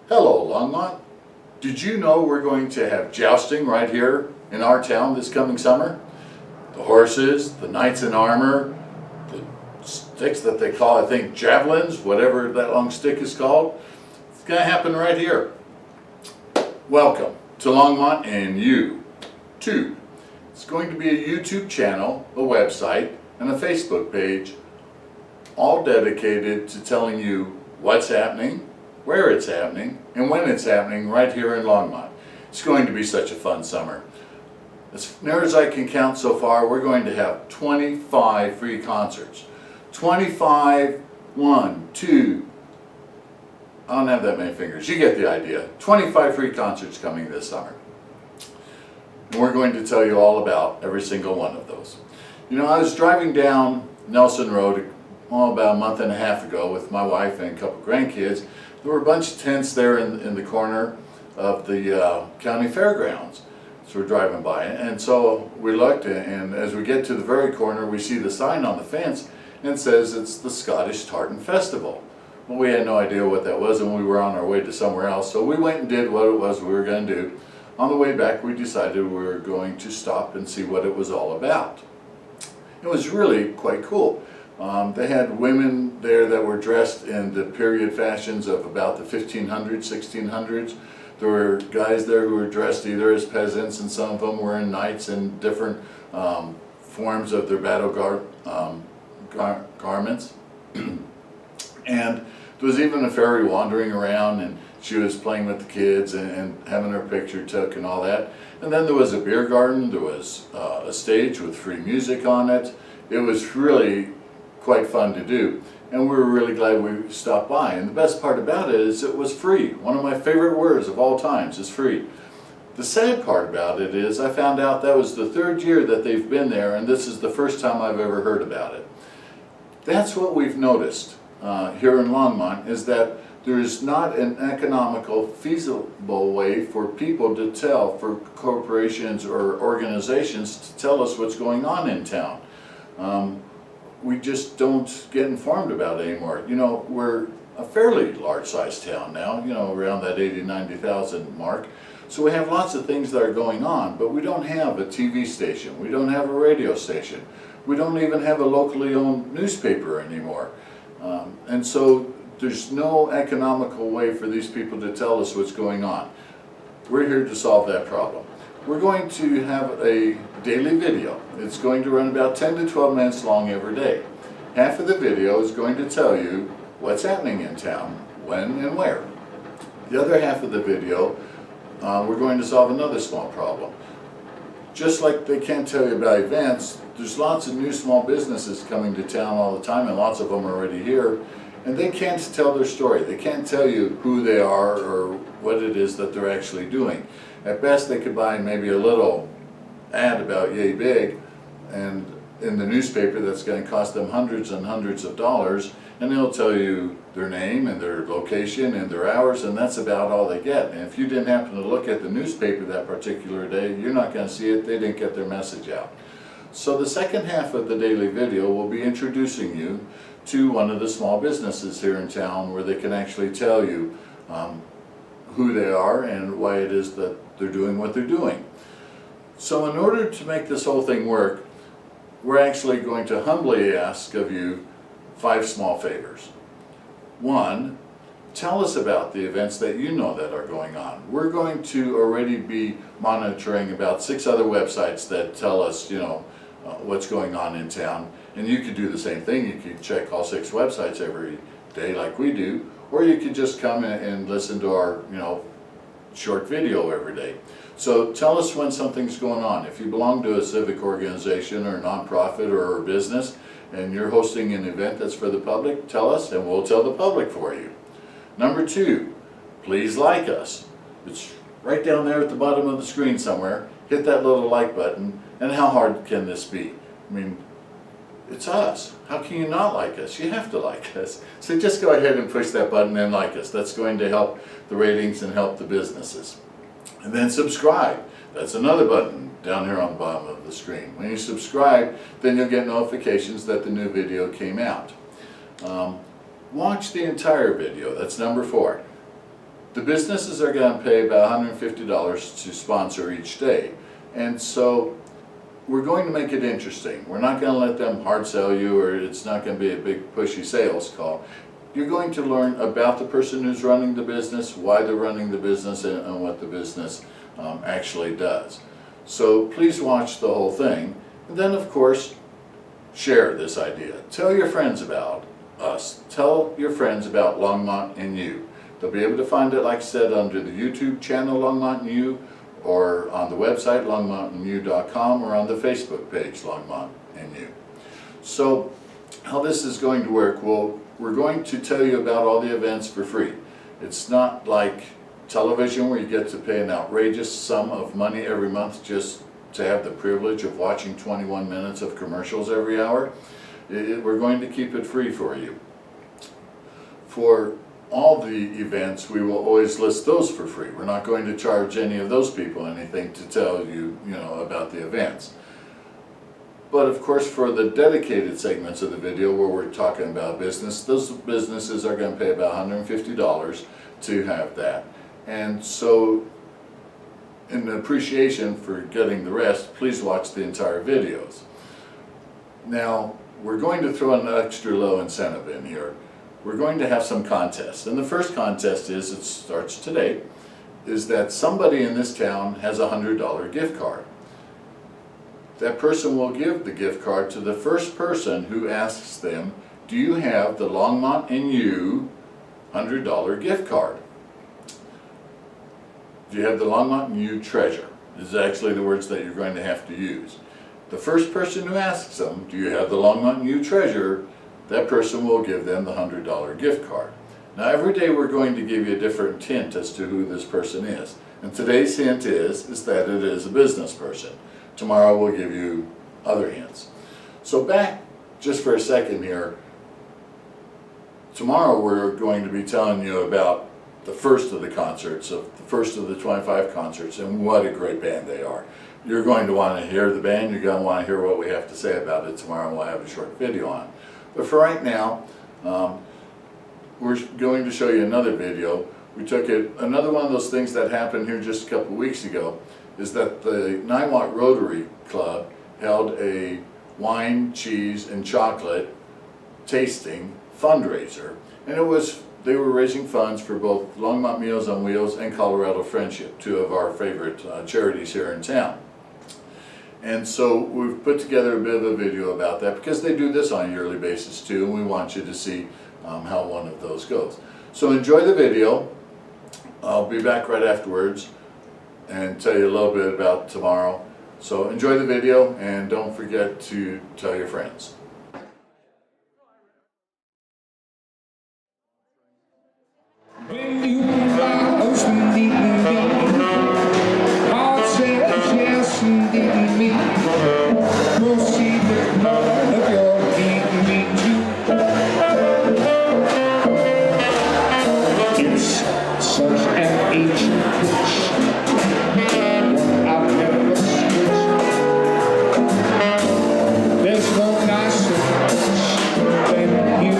Hello, Longmont. Did you know we're going to have jousting right here in our town this coming summer? The horses, the knights in armor, the sticks that they call, I think, javelins, whatever that long stick is called. It's going to happen right here. Welcome to Longmont You. It's going to be a YouTube channel, a website, and a Facebook page, all dedicated to telling you what's happening, where it's happening, and when it's happening right here in Longmont. It's going to be such a fun summer. As near as I can count so far, we're going to have 25 free concerts. 25, 1, 2, I don't have that many fingers, you get the idea. 25 free concerts coming this summer. And we're going to tell you all about every single one of those. You know, I was driving down Nelson Road about a month and a half ago with my wife and a couple grandkids. There were a bunch of tents there in the corner of the county fairgrounds. So we're driving by, and so we looked, and as we get to the very corner, we see the sign on the fence, and it says it's the Scottish Tartan Festival. Well, we had no idea what that was, and we were on our way to somewhere else, so we went and did what it was we were going to do. On the way back, we decided we were going to stop and see what it was all about. It was really quite cool. They had women there that were dressed in the period fashions of about the 1500s, 1600s. There were guys there who were dressed either as peasants, and some of them were in knights in different forms of their battle garments. And there was even a fairy wandering around, and she was playing with the kids and having her picture took and all that. And then there was a beer garden, there was a stage with free music on it. It was really quite fun to do, and we were really glad we stopped by. And the best part about it is it was free. One of my favorite words of all times is free. The sad part about it is I found out that was the third year that they've been there, and this is the first time I've ever heard about it. That's what we've noticed here in Longmont, is that there is not an economical, feasible way for people to tell, for corporations or organizations to tell us what's going on in town. We just don't get informed about it anymore. You know, we're a fairly large-sized town now, you know, around that 80,000-90,000 mark. So we have lots of things that are going on, but we don't have a TV station, we don't have a radio station, we don't even have a locally owned newspaper anymore. And so there's no economical way for these people to tell us what's going on. We're here to solve that problem. We're going to have a daily video. It's going to run about 10 to 12 minutes long every day. Half of the video is going to tell you what's happening in town, when and where. The other half of the video, we're going to solve another small problem. Just like they can't tell you about events, there's lots of new small businesses coming to town all the time, and lots of them are already here, and they can't tell their story. They can't tell you who they are or what it is that they're actually doing. At best, they could buy maybe a little ad about yay big, and in the newspaper that's going to cost them hundreds and hundreds of dollars, and they'll tell you their name and their location and their hours, and that's about all they get. And if you didn't happen to look at the newspaper that particular day, you're not going to see it. They didn't get their message out. So the second half of the daily video will be introducing you to one of the small businesses here in town, where they can actually tell you who they are and why it is that they're doing what they're doing. So in order to make this whole thing work, we're actually going to humbly ask of you 5 small favors. 1, tell us about the events that you know that are going on. We're going to already be monitoring about 6 other websites that tell us, you know, what's going on in town. And you could do the same thing. You could check all 6 websites every day like we do, or you could just come and listen to our, you know, short video every day. So tell us when something's going on. If you belong to a civic organization or a nonprofit or a business, and you're hosting an event that's for the public, tell us and we'll tell the public for you. Number 2, please like us. It's right down there at the bottom of the screen somewhere. Hit that little like button, and how hard can this be? I mean, it's us. How can you not like us? You have to like us. So just go ahead and push that button and like us. That's going to help the ratings and help the businesses. And then subscribe. That's another button down here on the bottom of the screen. When you subscribe, then you'll get notifications that the new video came out. Watch the entire video. That's number 4. The businesses are going to pay about $150 to sponsor each day. And so we're going to make it interesting. We're not going to let them hard sell you, or it's not going to be a big pushy sales call. You're going to learn about the person who's running the business, why they're running the business, and what the business actually does. So please watch the whole thing. And then, of course, share this idea. Tell your friends about us. Tell your friends about Longmont You. They'll be able to find it, like I said, under the YouTube channel Longmont You, or on the website longmontyou.com, or on the Facebook page Longmont You. So how this is going to work, well, we're going to tell you about all the events for free. It's not like television where you get to pay an outrageous sum of money every month just to have the privilege of watching 21 minutes of commercials every hour. We're going to keep it free for you. For all the events, we will always list those for free. We're not going to charge any of those people anything to tell you, about the events. But of course, for the dedicated segments of the video where we're talking about business, those businesses are going to pay about $150 to have that. And so, in appreciation for getting the rest, please watch the entire videos. Now, we're going to throw an extra low incentive in here. We're going to have some contests. And the first contest is, it starts today, is that somebody in this town has a $100 gift card. That person will give the gift card to the first person who asks them, do you have the Longmont You $100 gift card? Do you have the Longmont You treasure? This is actually the words that you're going to have to use. The first person who asks them, do you have the Longmont You treasure? That person will give them the $100 gift card. Now every day we're going to give you a different hint as to who this person is. And today's hint is that it is a business person. Tomorrow we'll give you other hints. So back just for a second here. Tomorrow we're going to be telling you about the first of the concerts, the first of the 25 concerts, and what a great band they are. You're going to want to hear the band, you're going to want to hear what we have to say about it tomorrow, and we'll have a short video on it. But for right now, we're going to show you another video. We took it, another one of those things that happened here just a couple of weeks ago, is that the Niwot Rotary Club held a wine, cheese, and chocolate tasting fundraiser. And they were raising funds for both Longmont Meals on Wheels and Colorado Friendship, two of our favorite charities here in town. And so we've put together a bit of a video about that because they do this on a yearly basis too, and we want you to see how one of those goes. So enjoy the video. I'll be back right afterwards and tell you a little bit about tomorrow. So enjoy the video and don't forget to tell your friends. When you lost me, all says yes indeed me. We'll see the blood of your beating me too. It's such an ancient pitch. I've never switched. There's no nicer touch than you.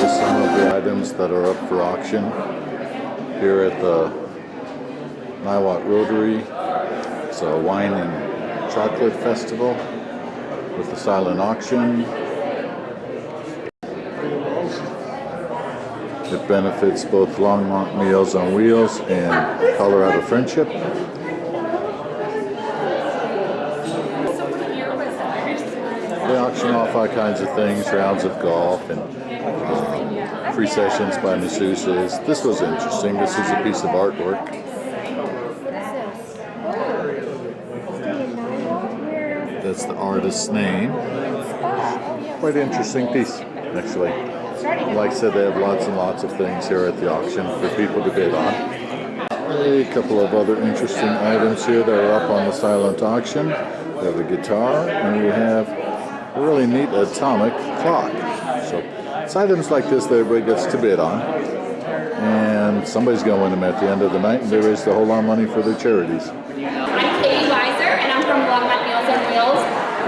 Some of the items that are up for auction here at the Niwot Rotary. It's a wine and chocolate festival with a silent auction. It benefits both Longmont Meals on Wheels and Colorado Friendship. They auction off all kinds of things, rounds of golf and free sessions by masseuses. This was interesting. This is a piece of artwork. That's the artist's name. Quite an interesting piece, actually. Like I said, they have lots and lots of things here at the auction for people to bid on. A couple of other interesting items here that are up on the silent auction. We have a guitar, and we have a really neat atomic clock. So it's items like this that everybody gets to bid on. and somebody's going to win them at the end of the night, and they raise the whole lot of money for their charities. I'm Katie Weiser, and I'm from Longmont Meals on Wheels.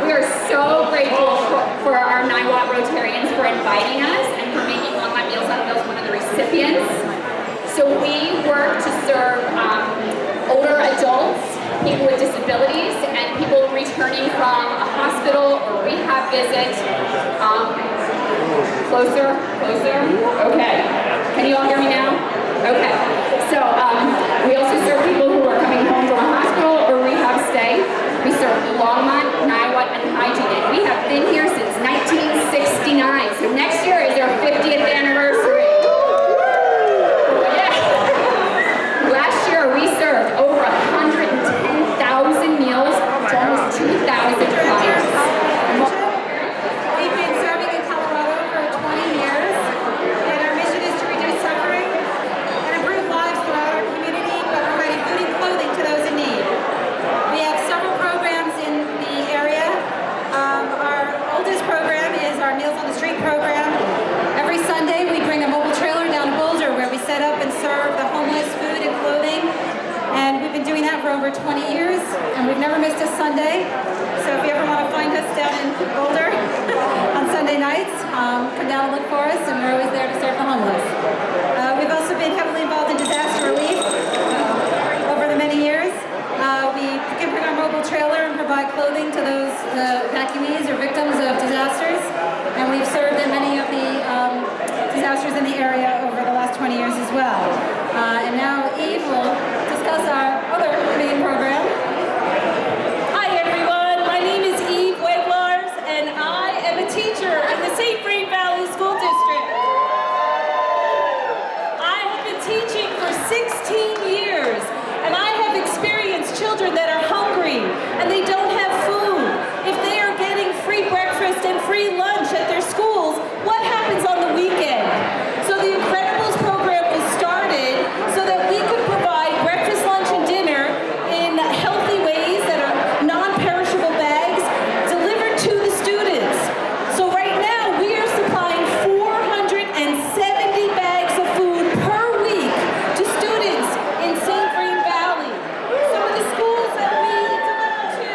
We are so grateful for our 9-Watt Rotarians for inviting us and for making Longmont Meals on Wheels one of the recipients. So we work to serve older adults, people with disabilities, and people returning from a hospital or rehab visit. Closer? Okay. Can you all hear me now? Okay. So we also serve people who are coming home from a hospital or rehab stay. We serve Longmont, 9-Watt, and Hygiene, and we have been here since 1969. So next year is our 50th anniversary. Yeah. Last year we served over 110,000 meals to almost 2,000 clients. We've been serving in Colorado for 20 years, and our mission is to reduce suffering and improve lives throughout our community by providing food and clothing to those in need. We have several programs in the area. Our oldest program is our Meals on the Street program. Every Sunday we bring a mobile trailer down to Boulder where we set up and serve the homeless food and clothing. And we've been doing that for over 20 years, and we've never missed a Sunday. So if you ever want to find us down in Boulder on Sunday nights, come down and look for us, and we're always there to serve the homeless. We've also been heavily involved in disaster relief over the many years. We can bring our mobile trailer and provide clothing to those evacuees or victims of disasters, and we've served in many of the disasters in the area over the last 20 years as well. And now Eve will discuss our other main program. Hi everyone, my name is Eve Weglars, and I am a teacher in the St. Vrain Valley School District. I have been teaching for 16 years, and I have experienced children that are hungry and they don't have food. If they are getting free breakfast and free lunch at their schools, what happens on the weekend? So the Incredibles program was started so that we could provide breakfast, lunch, and dinner in healthy ways that are non-perishable bags delivered to the students. So right now we are supplying 470 bags of food per week to students in St. Vrain Valley. Some of the schools that we deliver to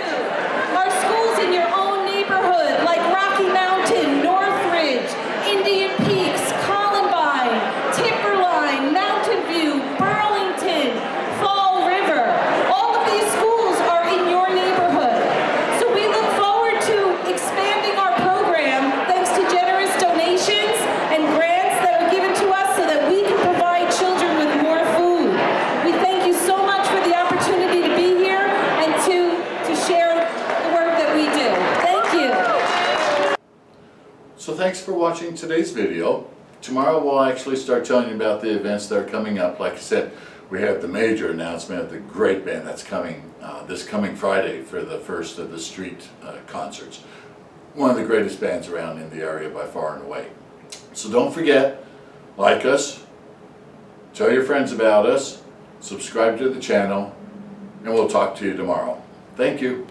are schools in your own neighborhood, like Rocky Mountain, Northridge, Indian Peaks, Columbine, Timberline, Mountain View, Burlington, Fall River. All of these schools are in your neighborhood. So we look forward to expanding our program thanks to generous donations and grants that are given to us so that we can provide children with more food. We thank you so much for the opportunity to be here and to share the work that we do. Thank you. So thanks for watching today's video. Tomorrow we'll actually start telling you about the events that are coming up. Like I said, we have the major announcement of the great band that's coming this coming Friday for the first of the street concerts. One of the greatest bands around in the area by far and away. So don't forget, like us, tell your friends about us, subscribe to the channel, and we'll talk to you tomorrow. Thank you.